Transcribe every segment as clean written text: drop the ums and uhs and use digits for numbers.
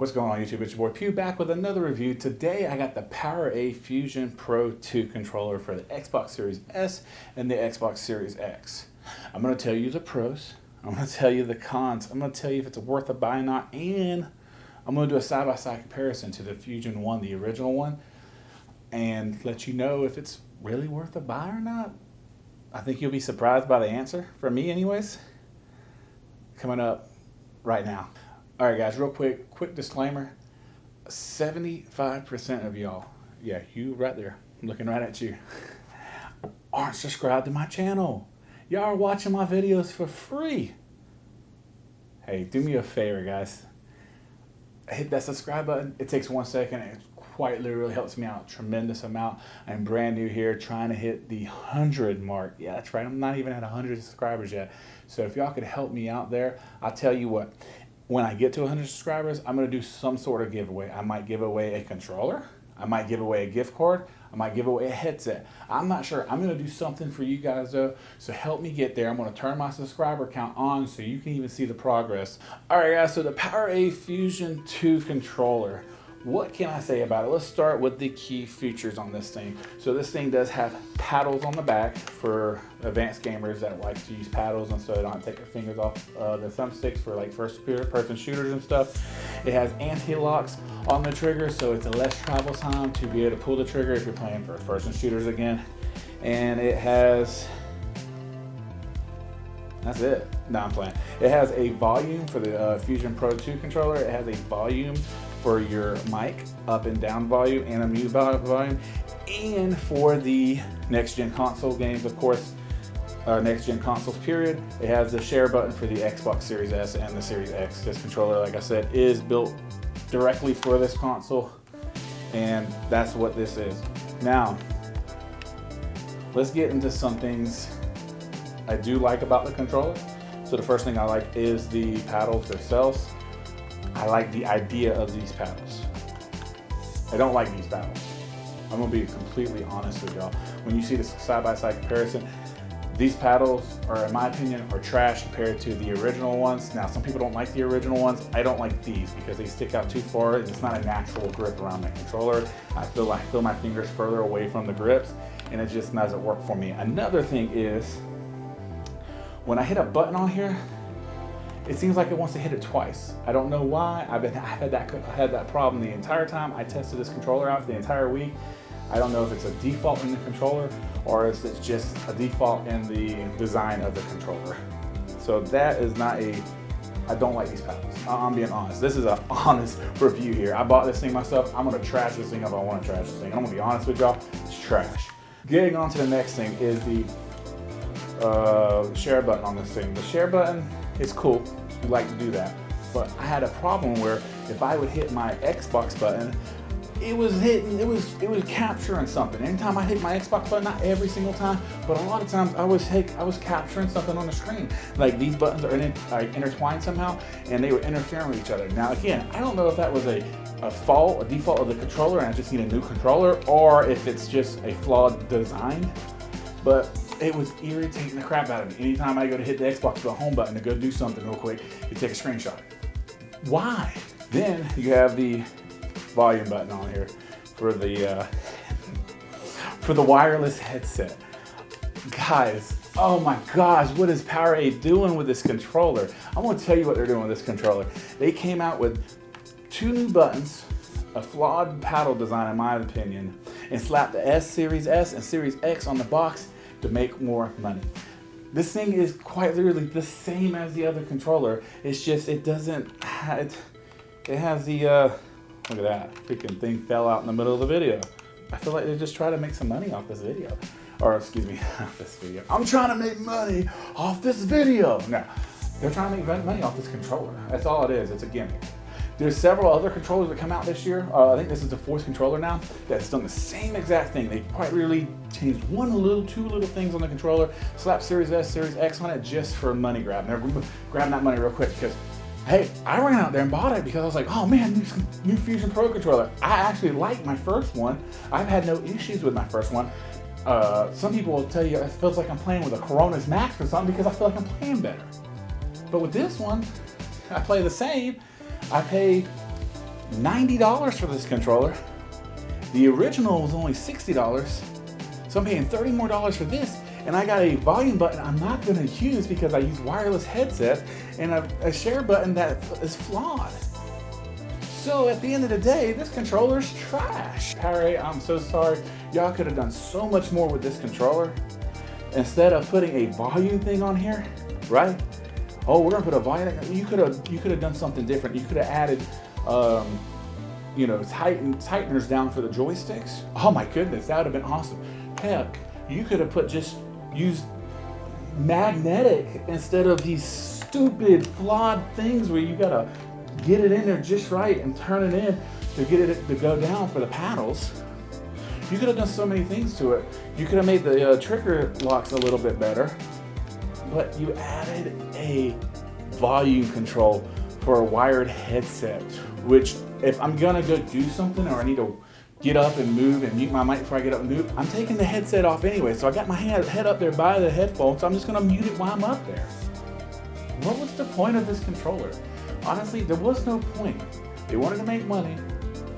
What's going on YouTube? It's your boy Pew back with another review. Today I got the Powera Fusion Pro 2 controller for the Xbox Series S and the Xbox Series X. I'm going to tell you the pros, I'm going to tell you the cons, I'm going to tell you if it's worth a buy or not, and I'm going to do a side-by-side comparison to the Fusion 1, the original one, and let you know if it's really worth a buy or not. I think you'll be surprised by the answer, for me anyways, coming up right now. All right, guys, real quick disclaimer. 75% of y'all, yeah, you right there, I'm looking right at you, aren't subscribed to my channel. Y'all are watching my videos for free. Hey, do me a favor, guys. Hit that subscribe button. It takes 1 second. It quite literally helps me out a tremendous amount. I'm brand new here, trying to hit the 100 mark. Yeah, that's right. I'm not even at 100 subscribers yet. So if y'all could help me out there, I'll tell you what. When I get to 100 subscribers, I'm going to do some sort of giveaway. I might give away a controller. I might give away a gift card. I might give away a headset. I'm not sure. I'm going to do something for you guys though. So help me get there. I'm going to turn my subscriber count on so you can even see the progress. All right, guys. So the Powera Fusion 2 controller. What can I say about it? Let's start with the key features on this thing. So this thing does have paddles on the back for advanced gamers that like to use paddles and so they don't take their fingers off the thumbsticks for like first-person shooters and stuff. It has anti-locks on the trigger, so it's a less travel time to be able to pull the trigger if you're playing first-person shooters again. And it has, that's it. No, I'm playing. It has a volume for the Fusion Pro 2 controller. It has a volume for your mic, up and down volume, and a mute volume. And for the next-gen console games, of course, next-gen consoles, period, it has the share button for the Xbox Series S and the Series X. This controller, like I said, is built directly for this console, and that's what this is. Now, let's get into some things I do like about the controller. So the first thing I like is the paddles themselves. I like the idea of these paddles. I don't like these paddles. I'm gonna be completely honest with y'all. When you see this side-by-side comparison, these paddles are, in my opinion, are trash compared to the original ones. Now, some people don't like the original ones. I don't like these because they stick out too far. It's not a natural grip around my controller. I feel my fingers further away from the grips, and it just doesn't work for me. Another thing is, when I hit a button on here, it seems like it wants to hit it twice. I don't know why. I've had that problem the entire time I tested this controller out the entire week. I don't know if it's a default in the controller or if it's just a default in the design of the controller. So that is not I don't like these paddles. I'm being honest. This is an honest review here. I bought this thing myself. I'm gonna trash this thing if I want to trash this thing. I'm gonna be honest with y'all, it's trash. Getting on to the next thing is the share button on this thing. The share button is cool. We like to do that. But I had a problem where if I would hit my Xbox button, it was capturing something. Anytime I hit my Xbox button, not every single time, but a lot of times I was capturing something on the screen. Like these buttons are intertwined somehow, and they were interfering with each other. Now again, I don't know if that was a default of the controller and I just need a new controller, or if it's just a flawed design, but it was irritating the crap out of me. Anytime I go to hit the Xbox the home button to go do something real quick, you take a screenshot. Why? Then you have the volume button on here for the wireless headset. Guys, oh my gosh, what is Powera doing with this controller? I want to tell you what they're doing with this controller. They came out with 2 new buttons, a flawed paddle design in my opinion, and slapped the Series S and Series X on the box to make more money. This thing is quite literally the same as the other controller. It's just, it doesn't, it has the, look at that, freaking thing fell out in the middle of the video. I feel like they just try to make some money off this video. Or excuse me, off this video. I'm trying to make money off this video. No, they're trying to make money off this controller. That's all it is, it's a gimmick. There's several other controllers that come out this year. I think this is the 4th controller now that's done the same exact thing. They quite really changed two little things on the controller, slapped Series S, Series X on it just for money grab. Now, grab that money real quick because, hey, I ran out there and bought it because I was like, oh man, new Fusion Pro controller. I actually like my first one. I've had no issues with my first one. Some people will tell you it feels like I'm playing with a Coronas Max or something because I feel like I'm playing better. But with this one, I play the same. I pay $90 for this controller. The original was only $60. So I'm paying $30 more for this, and I got a volume button I'm not gonna use because I use wireless headsets, and a share button that is flawed. So at the end of the day, this controller's trash. Powera, I'm so sorry. Y'all could have done so much more with this controller. Instead of putting a volume thing on here, right? Oh, we're gonna put a volume. You could have done something different. You could have added, you know, tighteners down for the joysticks. Oh my goodness, that would have been awesome. Heck, you could have used magnetic instead of these stupid flawed things where you gotta get it in there just right and turn it in to get it to go down for the paddles. You could have done so many things to it. You could have made the trigger locks a little bit better, but you added a volume control for a wired headset, which if I'm gonna go do something or I need to get up and move and mute my mic before I get up and move, I'm taking the headset off anyway. So I got my head up there by the headphones, so I'm just gonna mute it while I'm up there. What was the point of this controller? Honestly, there was no point. They wanted to make money,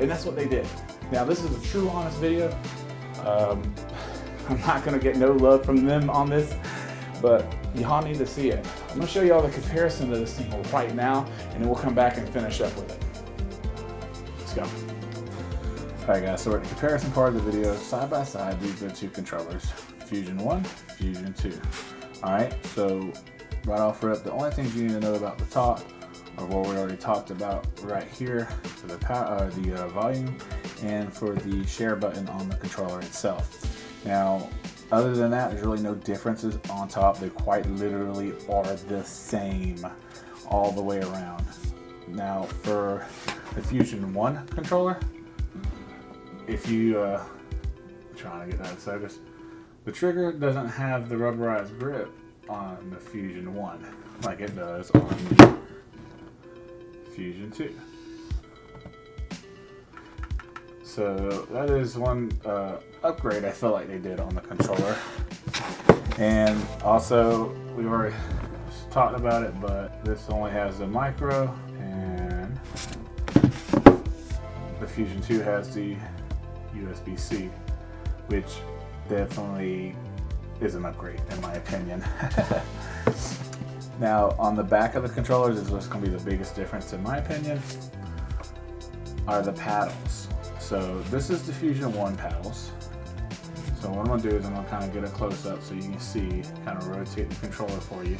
and that's what they did. Now, this is a true, honest video. I'm not gonna get no love from them on this, but y'all need to see it. I'm gonna show y'all the comparison of this thing right now, and then we'll come back and finish up with it. Let's go. Alright guys, so we're at the comparison part of the video. Side by side, these are two controllers. Fusion 1, Fusion 2. Alright, so right off rip, the only things you need to know about the top are what we already talked about right here for the volume and for the share button on the controller itself. Now, other than that, there's really no differences on top. They quite literally are the same all the way around. Now, for the Fusion 1 controller, if you trying to get that focus, the trigger doesn't have the rubberized grip on the Fusion 1 like it does on the Fusion 2. So that is one upgrade I feel like they did on the controller. And also, we've already talked about it, but this only has the micro, and the Fusion 2 has the USB-C, which definitely is an upgrade in my opinion. Now, on the back of the controllers is what's going to be the biggest difference in my opinion, are the paddles. So this is the Fusion 1 paddles. So what I'm going to do is I'm going to kind of get a close up so you can see, kind of rotate the controller for you.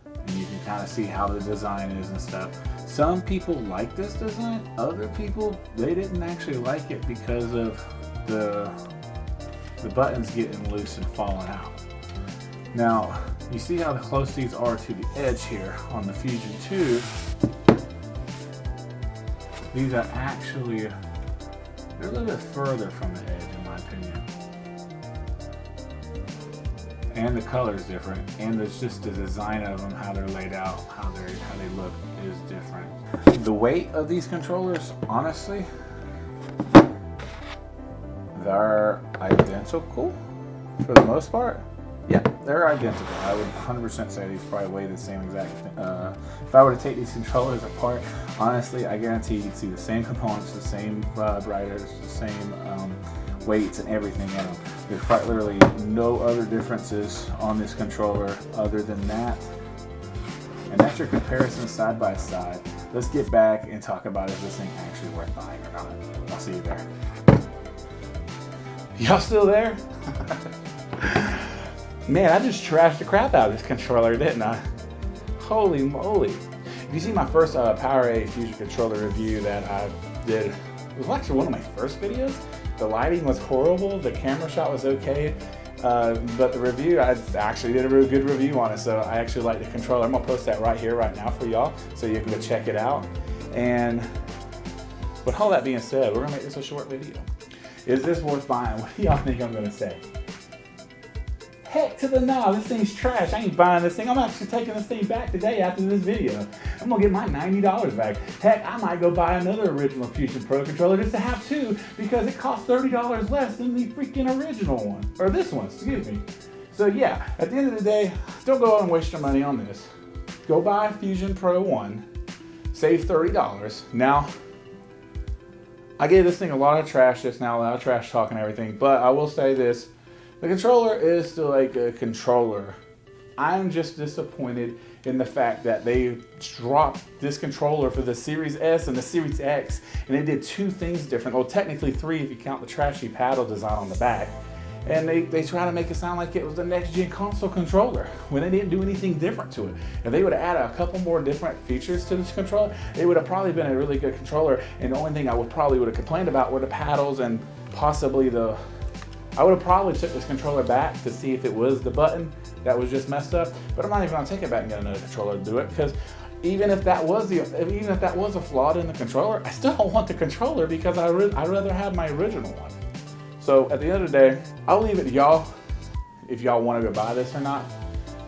And you can kind of see how the design is and stuff. Some people like this design, other people, they didn't actually like it because of the buttons getting loose and falling out. Now, you see how close these are to the edge here on the Fusion 2. These are actually, they're a little bit further from the edge in my opinion. And the color is different, and it's just the design of them, how they're laid out, how they look is different. The weight of these controllers, honestly, they're identical for the most part. Yeah, they're identical. I would 100% say these probably weigh the same exact thing. If I were to take these controllers apart, honestly, I guarantee you'd see the same components, the same vibrators, the same weights and everything in them. There's quite literally no other differences on this controller other than that. And that's your comparison side by side. Let's get back and talk about if this thing actually worth buying or not. I'll see you there. Y'all still there? Man, I just trashed the crap out of this controller, didn't I? Holy moly. If you see my first Powera Fusion controller review that I did, it was actually one of my first videos. The lighting was horrible, the camera shot was okay, but the review, I actually did a really good review on it, so I actually like the controller. I'm gonna post that right here, right now for y'all, so you can go check it out. And with all that being said, we're gonna make this a short video. Is this worth buying? What do y'all think I'm gonna say? Heck to the no, this thing's trash. I ain't buying this thing. I'm actually taking this thing back today after this video. I'm gonna get my $90 back. Heck, I might go buy another original Fusion Pro controller just to have two because it costs $30 less than the freaking original one. Or this one, excuse me. So yeah, at the end of the day, don't go out and waste your money on this. Go buy Fusion Pro 1, save $30. Now, I gave this thing a lot of trash just now, a lot of trash talk and everything, but I will say this. The controller is still a good controller. I'm just disappointed in the fact that they dropped this controller for the Series S and the Series X, and they did two things different. Well, technically three if you count the trashy paddle design on the back. And they try to make it sound like it was the next-gen console controller when they didn't do anything different to it. If they would have added a couple more different features to this controller, it would have probably been a really good controller. And the only thing I would have complained about were the paddles and possibly I would have probably took this controller back to see if it was the button that was just messed up. But I'm not even gonna take it back and get another controller to do it, because even if that was a flaw in the controller, I still don't want the controller because I'd rather have my original one. So at the end of the day, I'll leave it to y'all if y'all want to go buy this or not.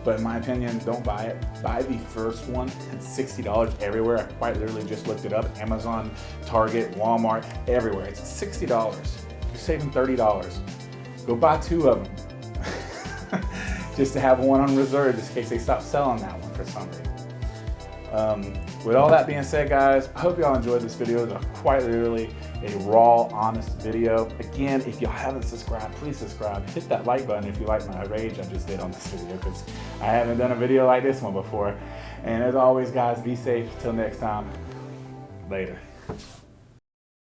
But in my opinion, don't buy it. Buy the first one. It's $60 everywhere. I quite literally just looked it up. Amazon, Target, Walmart, everywhere. It's $60. You're saving $30. Go buy two of them. Just to have one on reserve just in case they stop selling that one for some reason. With all that being said, guys, I hope y'all enjoyed this video. It was quite literally a raw, honest video. Again, if y'all haven't subscribed, please subscribe. Hit that like button if you like my rage I just did on this video, because I haven't done a video like this one before. And as always, guys, be safe. Till next time. Later.